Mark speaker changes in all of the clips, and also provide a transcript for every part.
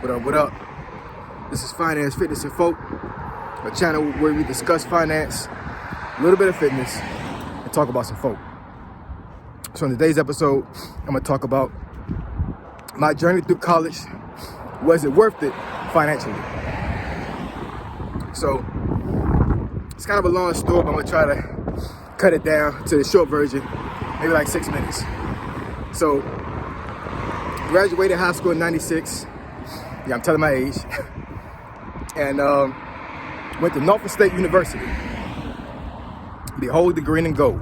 Speaker 1: What up, what up? This is Finance, Fitness, and Folk, a channel where we discuss finance, a little bit of fitness, and talk about some folk. So in today's episode, I'm gonna talk about my journey through college. Was it worth it financially? So it's kind of a long story, but I'm gonna try to cut it down to the short version, maybe like 6 minutes. So graduated high school in 96. Yeah, I'm telling my age. And went to Norfolk State University. Behold the green and gold.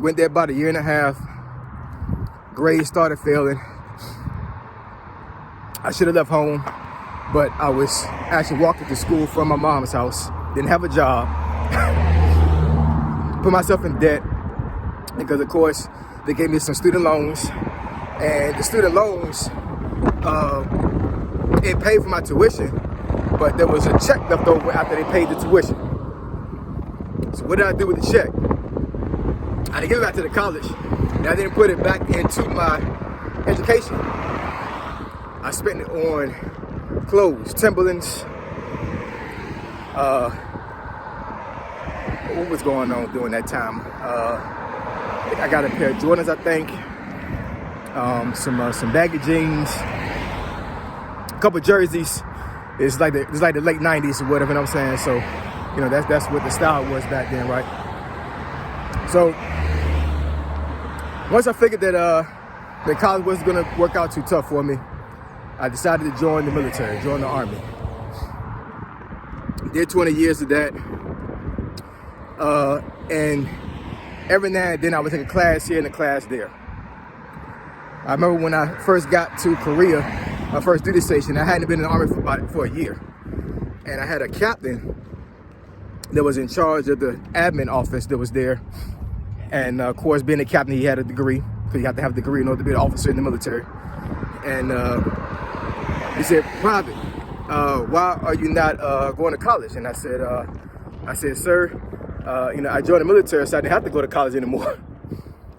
Speaker 1: Went there about a year and a half. Grades started failing. I should have left home, but I was actually walking to school from my mom's house. Didn't have a job. Put myself in debt because, of course, they gave me some student loans. And the student loans, it paid for my tuition, but there was a check left over after they paid the tuition. So what did I do with the check? I didn't give it back to the college, and I didn't put it back into my education. I spent it on clothes, Timberlands. What was going on during that time? I got a pair of Jordans, I think. Some baggy jeans, a couple jerseys. It's like the late 90s or whatever, you know what I'm saying? So, you know, that's what the style was back then, right? So once I figured that college wasn't gonna work out too tough for me, I decided to join the military, join the Army. Did 20 years of that. And every now and then I would take a class here and a class there. I remember when I first got to Korea, my first duty station, I hadn't been in the Army for a year. And I had a captain that was in charge of the admin office that was there. And of course, being a captain, he had a degree, because you have to have a degree in order to be an officer in the military. And he said, "Private, why are you not going to college?" And I said, "Sir, I joined the military, so I didn't have to go to college anymore.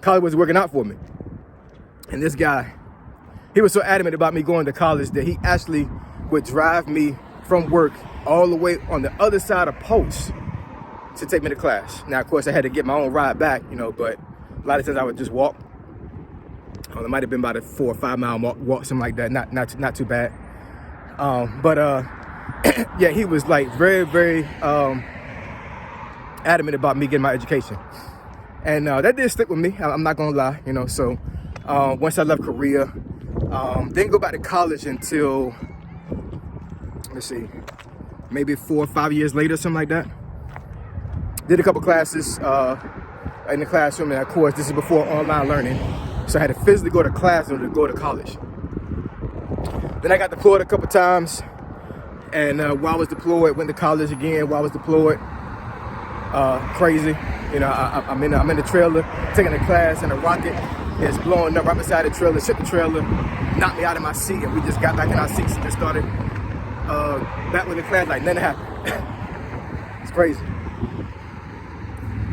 Speaker 1: College wasn't working out for me." And this guy, he was so adamant about me going to college that he actually would drive me from work all the way on the other side of Post to take me to class. Now, of course, I had to get my own ride back, but a lot of times I would just walk. It might have been about a 4 or 5 mile walk, something like that. Not too bad. Yeah, he was like very, very adamant about me getting my education. And that did stick with me. I'm not gonna lie, So once I left Korea, didn't go back to college until, let's see, maybe 4 or 5 years later, something like that. Did a couple classes in the classroom, and of course, this is before online learning, so I had to physically go to class in order to go to college. Then I got deployed a couple times, and while I was deployed, went to college again. While I was deployed, crazy. I'm in the trailer, taking a class, and a rocket is blowing up right beside the trailer, shook the trailer, knocked me out of my seat, and we just got back in our seats and just started back with the class like nothing happened. It's crazy.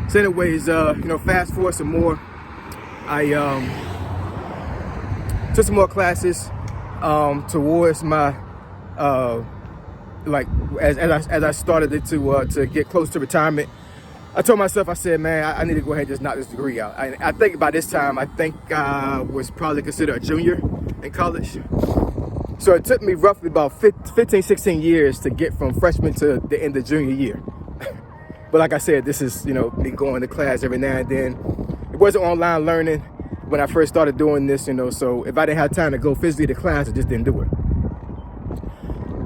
Speaker 1: So anyways, fast forward some more. I took some more classes towards my as I started to get close to retirement. I told myself, I said, man, I need to go ahead and just knock this degree out. I think by this time, I was probably considered a junior in college. So it took me roughly about 15, 16 years to get from freshman to the end of junior year. But like I said, this is, me going to class every now and then. It wasn't online learning when I first started doing this, so if I didn't have time to go physically to class, I just didn't do it.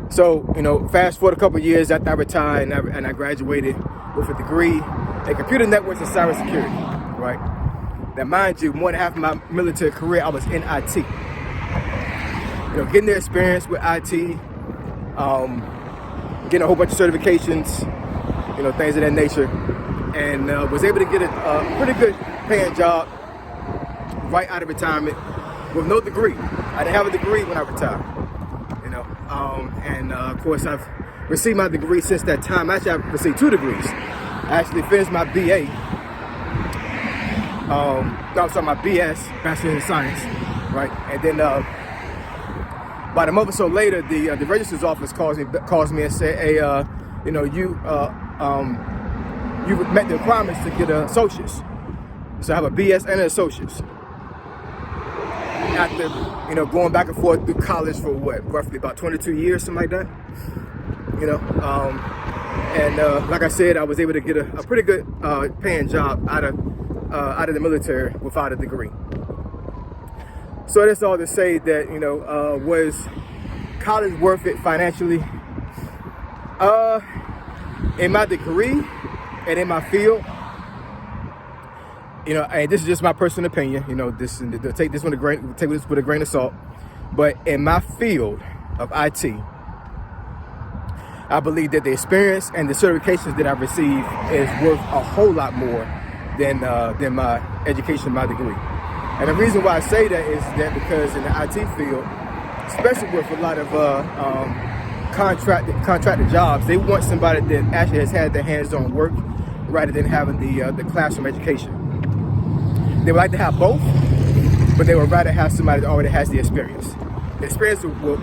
Speaker 1: So, fast forward a couple of years after I retired and I graduated with a degree in computer networks and cybersecurity, right? Now, mind you, more than half of my military career, I was in IT. Getting the experience with IT, getting a whole bunch of certifications, things of that nature, and was able to get a pretty good paying job right out of retirement with no degree. I didn't have a degree when I retired, and of course I've received my degree since that time. Actually, I've received 2 degrees. I actually finished my BA. I'm talking about BS, Bachelor in Science, right? And then About a month or so later, the registrar's office calls me and said, "Hey, you know, you met the requirements to get an associate's. So I have a BS and an associate's." After, you know, going back and forth through college for what, roughly about 22 years, something like that. You know, and like I said, I was able to get a pretty good paying job out of the military without a degree. So that's all to say that, you know, was college worth it financially? In my degree and in my field, you know, and this is just my personal opinion, you know, take this with a grain of salt. But in my field of IT, I believe that the experience and the certifications that I've received is worth a whole lot more than my education, my degree. And the reason why I say that is that because in the IT field, especially with a lot of contracted jobs, they want somebody that actually has had their hands-on work rather than having the classroom education. They would like to have both, but they would rather have somebody that already has the experience. The experience will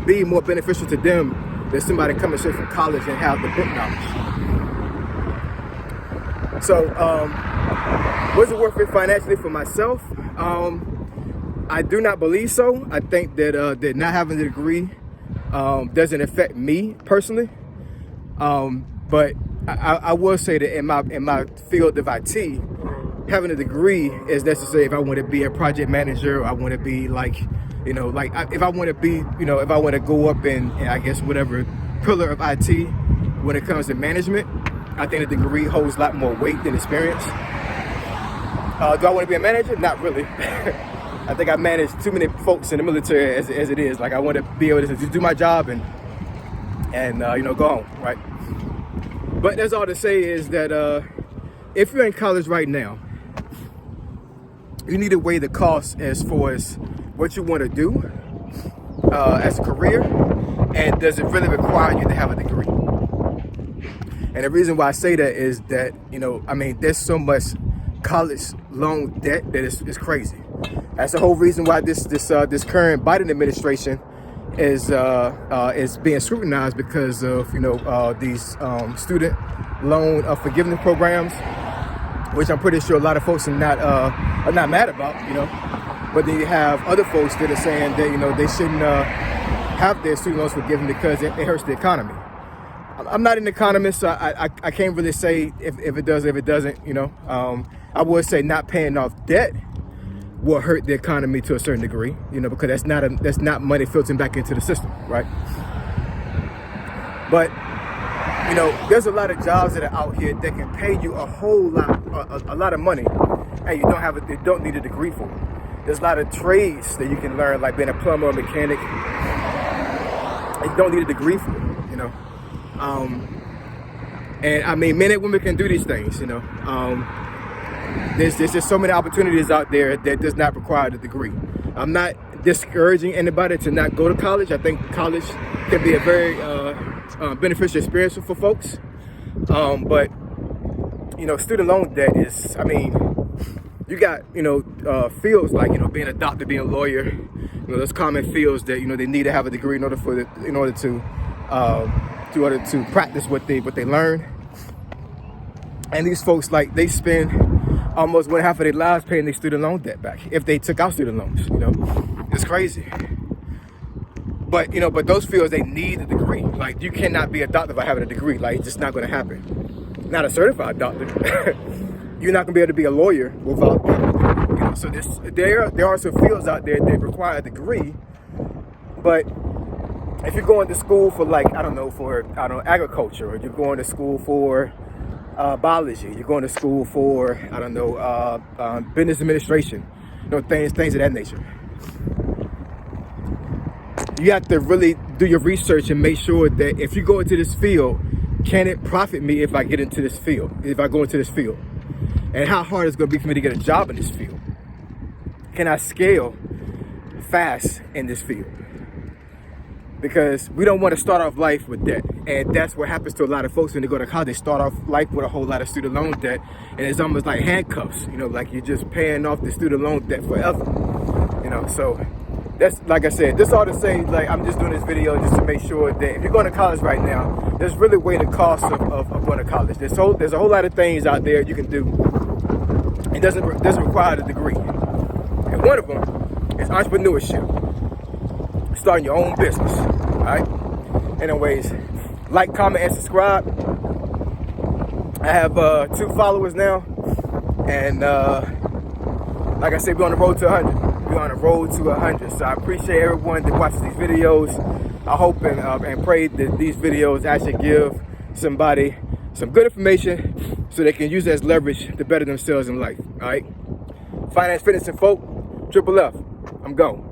Speaker 1: be more beneficial to them than somebody coming straight from college and have the book knowledge. So, was it worth it financially for myself? I do not believe so. I think that not having the degree doesn't affect me personally. But I will say that in my field of IT, having a degree is necessary if I want to be a project manager, or I want to be like, you know, like if I want to be, you know, if I want to go up in I guess whatever pillar of IT when it comes to management, I think a degree holds a lot more weight than experience. Do I want to be a manager? Not really. I think I manage too many folks in the military as it is. Like I want to be able to just do my job and you know, go home, right? But that's all to say is that if you're in college right now, you need to weigh the cost as far as what you want to do as a career, and does it really require you to have a degree? And the reason why I say that is that, you know, I mean, there's so much college loan debt that is crazy. That's the whole reason why this current Biden administration is being scrutinized, because of, you know, these student loan forgiveness programs, which I'm pretty sure a lot of folks are not mad about, you know. But then you have other folks that are saying that, you know, they shouldn't have their student loans forgiven because it hurts the economy. I'm not an economist, so I can't really say if it does, if it doesn't, you know. I would say not paying off debt will hurt the economy to a certain degree, you know, because that's not money filtering back into the system, right? But, you know, there's a lot of jobs that are out here that can pay you a whole lot, a lot of money, and you don't need a degree for it. There's a lot of trades that you can learn, like being a plumber or mechanic, and you don't need a degree for it, you know. And I mean, men and women can do these things, you know. There's just so many opportunities out there that does not require the degree. I'm not discouraging anybody to not go to college. I think college can be a very beneficial experience for folks. But, you know, student loan debt is, I mean, you got, you know, fields like, you know, being a doctor, being a lawyer, you know, those common fields that, you know, they need to have a degree in order to practice what they learn. And these folks, like, they spend almost 1/2 of their lives paying their student loan debt back if they took out student loans, you know. It's crazy. But, you know, but those fields, they need a degree. Like, you cannot be a doctor by having a degree. Like, it's just not going to happen. Not a certified doctor. You're not going to be able to be a lawyer without having a degree. You know, so there are some fields out there that require a degree. But if you're going to school for, like, agriculture, or you're going to school for biology, you're going to school for, business administration, you know, things of that nature. You have to really do your research and make sure that if you go into this field, can it profit me if I get into this field, if I go into this field? And how hard it's going to be for me to get a job in this field? Can I scale fast in this field? Because we don't want to start off life with debt. And that's what happens to a lot of folks when they go to college. They start off life with a whole lot of student loan debt. And it's almost like handcuffs, you know, like you're just paying off the student loan debt forever. You know, so that's, like I said, this all to say, like, I'm just doing this video just to make sure that if you're going to college right now, there's really weigh the cost of going to college. There's a whole lot of things out there you can do. It doesn't require a degree. And one of them is entrepreneurship. Starting your own business, all right? Anyways, like, comment, and subscribe. I have 2 followers now. And like I said, we're on the road to 100. We're on the road to 100. So I appreciate everyone that watches these videos. I hope and pray that these videos actually give somebody some good information so they can use it as leverage to better themselves in life, all right? Finance, fitness, and folk, Triple F. I'm gone.